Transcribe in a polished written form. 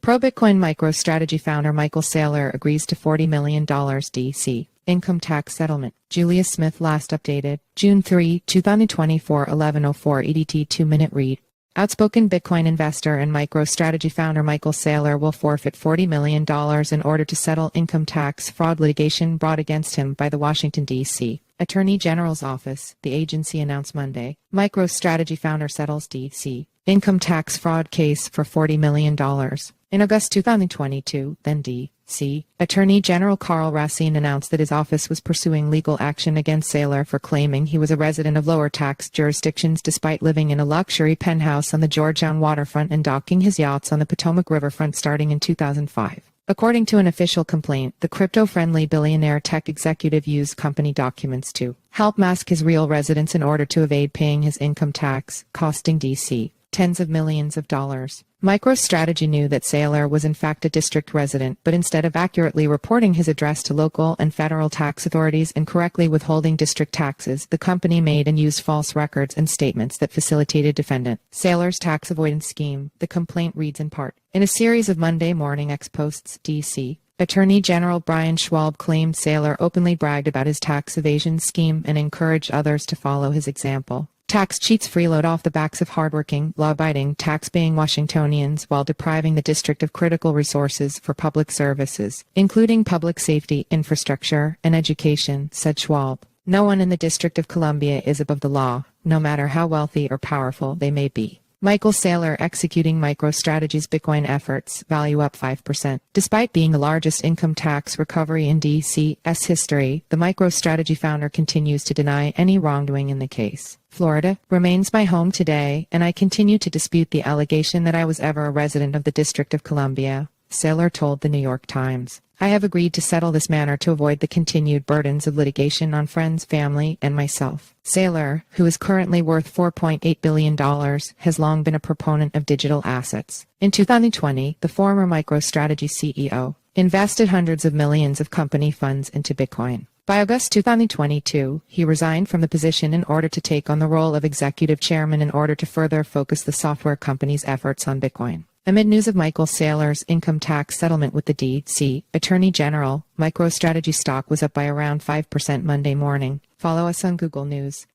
Pro-Bitcoin MicroStrategy founder Michael Saylor agrees to $40 million D.C. income tax settlement. Julius Smith last updated, June 3, 2024, 11:04 EDT 2-minute read. Outspoken Bitcoin investor and MicroStrategy founder Michael Saylor will forfeit $40 million in order to settle income tax fraud litigation brought against him by the Washington D.C. Attorney General's office, the agency announced Monday. MicroStrategy founder settles D.C. income tax fraud case for $40 million. In August 2022, then D.C. Attorney General Karl Racine announced that his office was pursuing legal action against Saylor for claiming he was a resident of lower tax jurisdictions despite living in a luxury penthouse on the Georgetown waterfront and docking his yachts on the Potomac riverfront starting in 2005. According to an official complaint, the crypto-friendly billionaire tech executive used company documents to help mask his real residence in order to evade paying his income tax, costing D.C. tens of millions of dollars. MicroStrategy knew that Saylor was in fact a district resident, but instead of accurately reporting his address to local and federal tax authorities and correctly withholding district taxes, the company made and used false records and statements that facilitated defendant Saylor's tax avoidance scheme, the complaint reads in part. In a series of Monday morning X-posts, D.C. Attorney General Brian Schwab claimed Saylor openly bragged about his tax evasion scheme and encouraged others to follow his example. Tax cheats freeload off the backs of hardworking, law-abiding, tax-paying Washingtonians while depriving the district of critical resources for public services, including public safety, infrastructure, and education, said Schwab. No one in the District of Columbia is above the law, no matter how wealthy or powerful they may be. Michael Saylor executing MicroStrategy's Bitcoin efforts, value up 5%. Despite being the largest income tax recovery in D.C.'s history, the MicroStrategy founder continues to deny any wrongdoing in the case. Florida remains my home today, and I continue to dispute the allegation that I was ever a resident of the District of Columbia, Saylor told the New York Times. I have agreed to settle this matter to avoid the continued burdens of litigation on friends, family, and myself. Saylor, who is currently worth $4.8 billion, has long been a proponent of digital assets. In 2020, the former MicroStrategy CEO invested hundreds of millions of company funds into Bitcoin. By August 2022, he resigned from the position in order to take on the role of executive chairman in order to further focus the software company's efforts on Bitcoin. Amid news of Michael Saylor's income tax settlement with the D.C. Attorney General, MicroStrategy stock was up by around 5% Monday morning. Follow us on Google News.